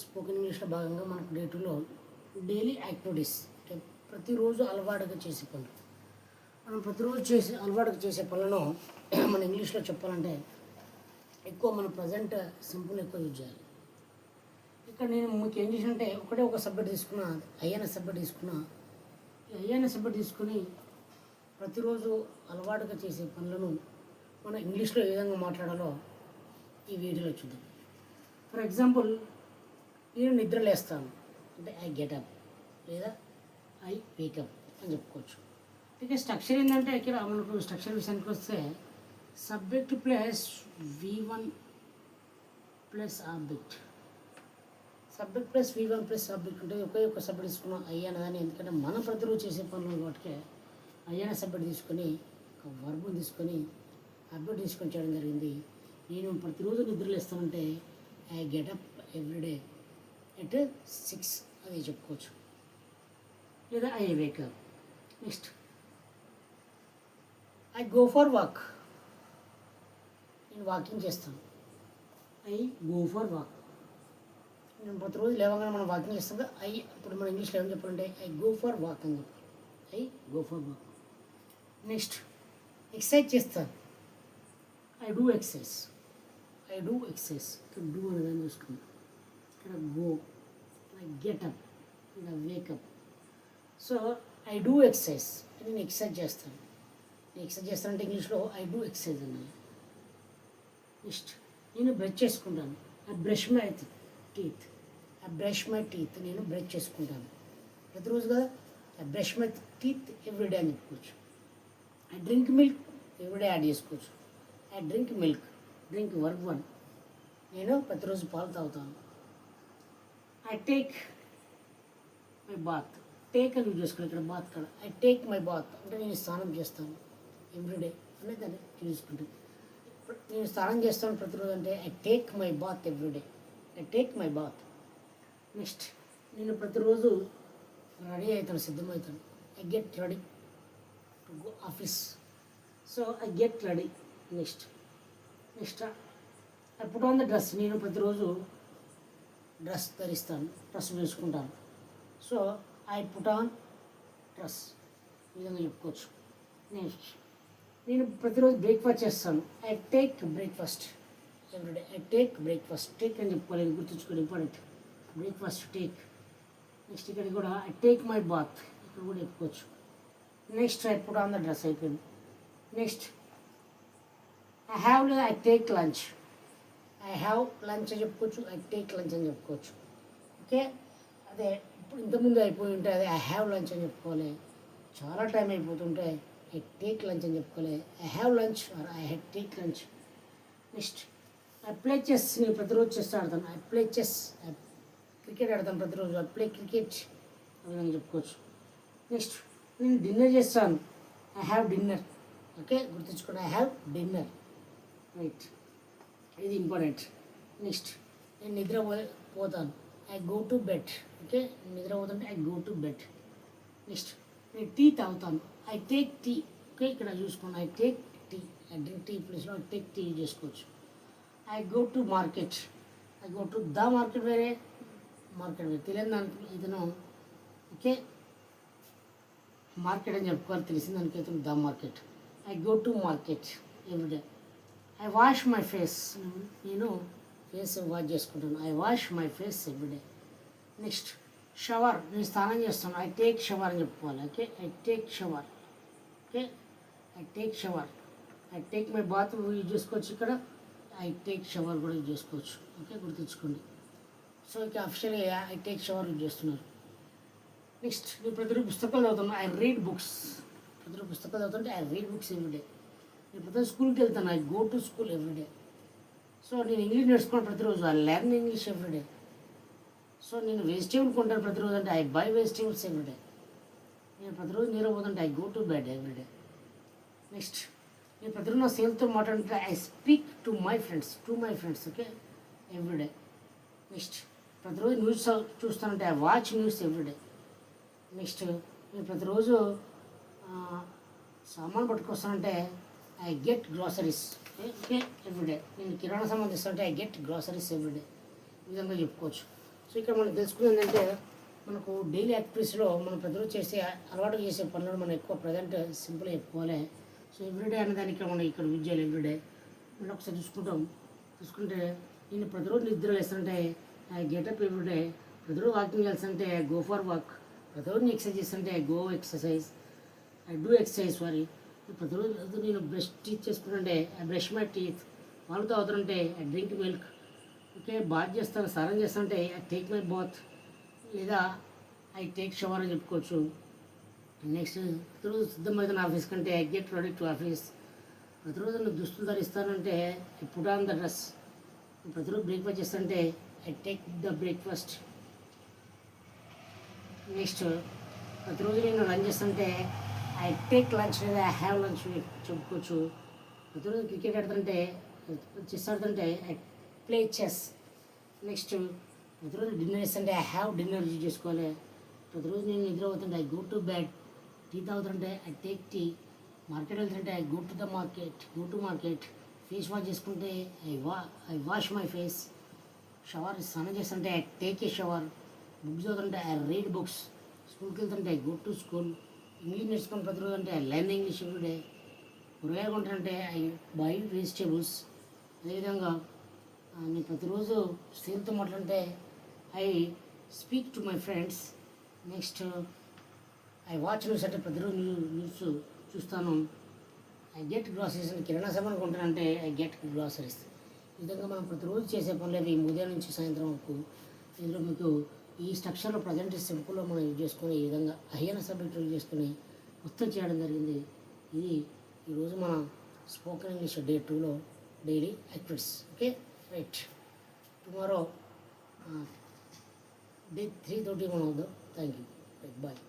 Spoken ఇంగ్లీష్లో భాగంగా మనకు డే 2లో డైలీ యాక్టివిటీస్ అంటే ప్రతిరోజు అలవాటుగా చేసే పనులు. మనం ప్రతిరోజు అలవాటుగా చేసే పనులను మన ఇంగ్లీష్లో చెప్పాలంటే ఎక్కువ మన ప్రజెంట్ సింపుల్ ఎక్కువ యూజ్ చేయాలి. ఇక్కడ నేను మీకు ఏం చేసినంటే ఒకటే ఒక సబ్జెక్ట్ తీసుకున్నా, ఐఎన్ఎస్ సబ్జెక్ట్ తీసుకున్నా. ఈ ఐఎన్ఎస్ సబ్జెక్ట్ తీసుకుని ప్రతిరోజు అలవాటుగా చేసే పనులను మన ఇంగ్లీష్లో ఏ విధంగా మాట్లాడాలో ఈ వీడియోలో చూద్దాం. ఫర్ ఎగ్జాంపుల్, నేను నిద్ర లేస్తాను అంటే ఐ గెటప్ లేదా ఐ వేకప్ అని చెప్పుకోవచ్చు. ఇక స్ట్రక్చర్ ఏంటంటే ఇక్కడ మనకు స్ట్రక్చర్ విషయానికి వస్తే subject plus V1 plus object. Subject plus V1 plus object అంటే ఒకే ఒక సబ్జెక్ట్ తీసుకున్నాం ఐ అన్నదాన్ని. ఎందుకంటే మన ప్రతిరోజు చేసే పనులు కాబట్టి ఐ అనే సబ్జెక్ట్ తీసుకొని ఒక వర్బుని తీసుకొని ఆబ్జెక్ట్ తీసుకొని చేయడం జరిగింది. నేను ప్రతిరోజు నిద్రలేస్తానంటే ఐ గెటప్ ఎవ్రీడే ఎట్ 6 అది చెప్పుకోవచ్చు, లేదా I wake up. Next I go for walk, నేను వాకింగ్ చేస్తాను. ఐ గో ఫర్ వాక్, నేను ప్రతిరోజు లేవగానే మనం వాకింగ్ చేస్తాం కదా. ఇప్పుడు మన ఇంగ్లీష్లో ఏమని చెప్పాలంటే ఐ గో ఫర్ వాక్ అని చెప్పాలి. I go for walk. Next exercise చేస్తాను, I do exercise. I do exercise, ఇక్కడ డూ అనేదాన్ని చూసుకున్నాను. ఇక్కడ గో, గెటప్, ఇక్కడ wake up. So I do exercise, నేను ఎక్సర్సైజ్ చేస్తాను. నేను ఎక్సర్సైజ్ చేస్తానంటే ఇంగ్లీష్లో ఐ డూ ఎక్సర్సైజ్ అన్నది. నెక్స్ట్ నేను బ్రష్ చేసుకుంటాను, I brush my teeth. I brush my teeth, నేను బ్రష్ చేసుకుంటాను ప్రతిరోజు కదా. I brush my teeth everyday అని చెప్పుకోవచ్చు. I drink milk everyday add చేసుకోవచ్చు. I drink milk, drink verb 1, నేను ప్రతిరోజు పాలు తాగుతాను. I take my bath, take అని యూజ్ చేసుకోవాలి ఇక్కడ బాత్ కాడ. ఐ టేక్ మై బాత్ అంటే నేను స్నానం చేస్తాను ఎవ్రీడే అనేది దాన్ని చూసుకుంటాను. నేను స్నానం చేస్తాను ప్రతిరోజు అంటే I take my bath everyday. I take my bath. Next నేను ప్రతిరోజు రెడీ అవుతాను, సిద్ధమవుతాను. I get ready to go office. So I get ready. Next I put on the dress, నేను ప్రతిరోజు డ్రెస్ ధరిస్తాను, డ్రెస్ వేసుకుంటాను. So I put on dress, ఈ విధంగా చెప్పుకోవచ్చు. నెక్స్ట్ నేను ప్రతిరోజు బ్రేక్ఫాస్ట్ చేస్తాను. I take breakfast everyday. I take breakfast, take అని చెప్పుకోవాలి, గుర్తుంచుకోండి, ఇంపార్టెంట్. Breakfast take. నెక్స్ట్ ఇక్కడ కూడా ఐ టేక్ మై బాత్, ఇక్కడ కూడా చెప్పుకోవచ్చు. Next I put on the dress అయిపోయింది. నెక్స్ట్ ఐ హ్యావ్ లేదా I take lunch. I have lunch అని చెప్పుకోవచ్చు, ఐ టేక్ లంచ్ అని చెప్పుకోవచ్చు. ఓకే, అదే ఇప్పుడు ఇంతకుముందు అయిపోయి ఉంటే అదే ఐ హ్యావ్ లంచ్ అని చెప్పుకోవాలి. చాలా టైం అయిపోతుంటే ఐ టేక్ లంచ్ అని చెప్పుకోవాలి. I have lunch or I have take lunch. Next I play chess, నేను ప్రతిరోజు చెస్ ఆడతాను. I play chess, I cricket ఆడతాను ప్రతిరోజు. ఐ ప్లే క్రికెట్ అని చెప్పుకోవచ్చు. నెక్స్ట్ నేను డిన్నర్ చేస్తాను. I have dinner. ఓకే, గుర్తుంచుకోండి, ఐ హ్యావ్ డిన్నర్. రైట్, ఇది ఇంపార్టెంట్. నెక్స్ట్ నేను నిద్రపోతాను. I go to bed. Okay, నిద్రపోతుంటే I go to bed. Next నేను టీ తాగుతాను. I take tea. ఓకే, ఇక్కడ చూసుకోండి, I take tea. I drink tea ప్లేస్లో ఐ టేక్ టీ యూజ్ చేసుకోవచ్చు. I go to market. I go to the market, వేరే market వేరే. తెలియని దానికి ఇతను ఓకే మార్కెట్ అని చెప్పుకోవాలి, తెలిసిన దానికి అయితే the market. I go to market everyday. I wash my face, నేను ఫేస్ వాష్ చేసుకుంటాను. I wash my face everyday. Next shower, నేను స్నానం చేస్తాను. ఐ టేక్ షవర్ అని చెప్పుకోవాలి. Okay, I take shower. Okay, I take shower. I take my bath use చేసుకోవచ్చు, ఇక్కడ I take shower కూడా యూజ్ చేసుకోవచ్చు. ఓకే, గుర్తుంచుకోండి. సో ఇక అఫిషియల్గా ఐ టేక్ షవర్ యూజ్ చేస్తున్నారు. నెక్స్ట్ నేను ప్రతిరోజు పుస్తకాలు చదువుతాను. I read books. ప్రతిరోజు పుస్తకాలు చదువుతుంటే ఐ రీడ్ బుక్స్ ఎవ్రీడే. నేను ప్రతిరోజు స్కూల్కి వెళ్తాను. I go to school everyday. So నేను ఇంగ్లీష్ నేర్చుకున్నాను ప్రతిరోజు. I learn English everyday. So నేను వెజిటేబుల్ కొంటాను ప్రతిరోజు అంటే ఐ బై వెజిటేబుల్స్ ఎవ్రీడే. నేను ప్రతిరోజు నిద్రపోతుంటే I go to bed everyday. Next నేను ప్రతిరోజు నా స్నేహితులతో మాట్లాడుతుంటే I speak to my friends. Okay, everyday. Next ప్రతిరోజు న్యూస్ చూస్తానంటే I watch news everyday. Next నేను ప్రతిరోజు సామాన్ పట్టుకొస్తానంటే I get groceries. Okay everyday. నేను కిరాణా సామాన్ తెస్తానంటే ఐ గెట్ గ్రాసరీస్ ఎవ్రీడే. ఈ విధంగా చెప్పుకోవచ్చు. సో ఇక్కడ మనం తెలుసుకున్నది ఏంటంటే మనకు డైలీ యాక్టివిటీస్లో మనం ప్రతిరోజు చేసే అలవాటు చేసే పనులను మనం ఎక్కువ ప్రజెంట్ సింపుల్గా చెప్పుకోవాలి. సో ఎవ్రీడే అనే దానికి మనం ఇక్కడ యూజ్ చేయాలి. ఎవ్రీడే మనం ఒకసారి చూసుకుంటే నేను ప్రతిరోజు నిద్ర లేస్తుంటే ఐ గెటప్ ఎవ్రీడే, ప్రతిరోజు వాకింగ్ చేస్తుంటే ఐ గో ఫర్ వాక్, ప్రతిరోజు ఎక్సర్సైజ్ చేస్తుంటే I go exercise, I do exercise ప్రతిరోజు నేను బ్రష్ టీత్ చేసుకుంటుంటే ఐ బ్రష్ మై టీత్, పాలు తాగుతుంటే I drink milk, okay bath చేస్తాను స్నానం చేస్తుంటే ఐ టేక్ మై బాత్ లేదా ఐ టేక్ షవర్ అని చెప్పుకోవచ్చు. నెక్స్ట్ ప్రతిరోజు సిద్ధమవుతున్న ఆఫీస్ కంటే I get ready to office, ప్రతిరోజు నేను దుస్తులు ధరిస్తానంటే I put on the dress, ప్రతిరోజు బ్రేక్ఫాస్ట్ చేస్తుంటే I take the breakfast. Next ప్రతిరోజు నేను లంచ్ చేస్తుంటే ఐ టేక్ లంచ్ లేదా ఐ హ్యావ్ లంచ్ చెప్పుకోవచ్చు. ప్రతిరోజు క్రికెట్ ఆడుతుంటే చెస్ ఆడుతుంటే ఐ ప్లే చెస్. నెక్స్ట్ ప్రతిరోజు డిన్నర్ చేస్తుంటే ఐ హ్యావ్ డిన్నర్ చేసుకోవాలి. ప్రతిరోజు నేను నిద్ర అవుతుంటే I go to bed, tea తాగుతుంటే ఐ టేక్ టీ, మార్కెట్ వెళ్తుంటే I go to market, face wash చేసుకుంటే ఐ వాష్ మై ఫేస్, స్నానం చేస్తుంటే I take a shower, books చదువుతుంటే ఐ రీడ్ బుక్స్, స్కూల్కి వెళ్తుంటే I go to school, English నేర్చుకుని ప్రతిరోజు అంటే ఐ లెర్న్ ఇంగ్లీష్ ఎవ్రీడే, కూరగాయలు కొంటానంటే ఐ బై వెజిటేబుల్స్. అదేవిధంగా నేను ప్రతిరోజు స్నేహితులతో మాట్లాడితే I speak to my friends. Next I watch news అంటే ప్రతిరోజు న్యూస్ చూస్తాను. ఐ గెట్ గ్రాసరీస్ అంటే కిరాణా సామాన్ కొంటానంటే ఐ గెట్ గ్రాసరీస్. ఈ విధంగా మనం ప్రతిరోజు చేసే పనులు అవి ఉదయం నుంచి సాయంత్రం వరకు. ఇందులో మీకు ఈ స్ట్రక్చర్లో ప్రజెంట్ సింపుల్లో మనం యూజ్ చేసుకొని ఈ విధంగా అహ్యన సబ్జెక్ట్ యూజ్ చేసుకొని మొత్తం చేయడం జరిగింది. ఇది ఈరోజు మన స్పోకెన్ ఇంగ్లీష్ డే 2లో daily activities. Okay right, tomorrow day 3 తోటి మనం అవుదాం. Thank you, right bye.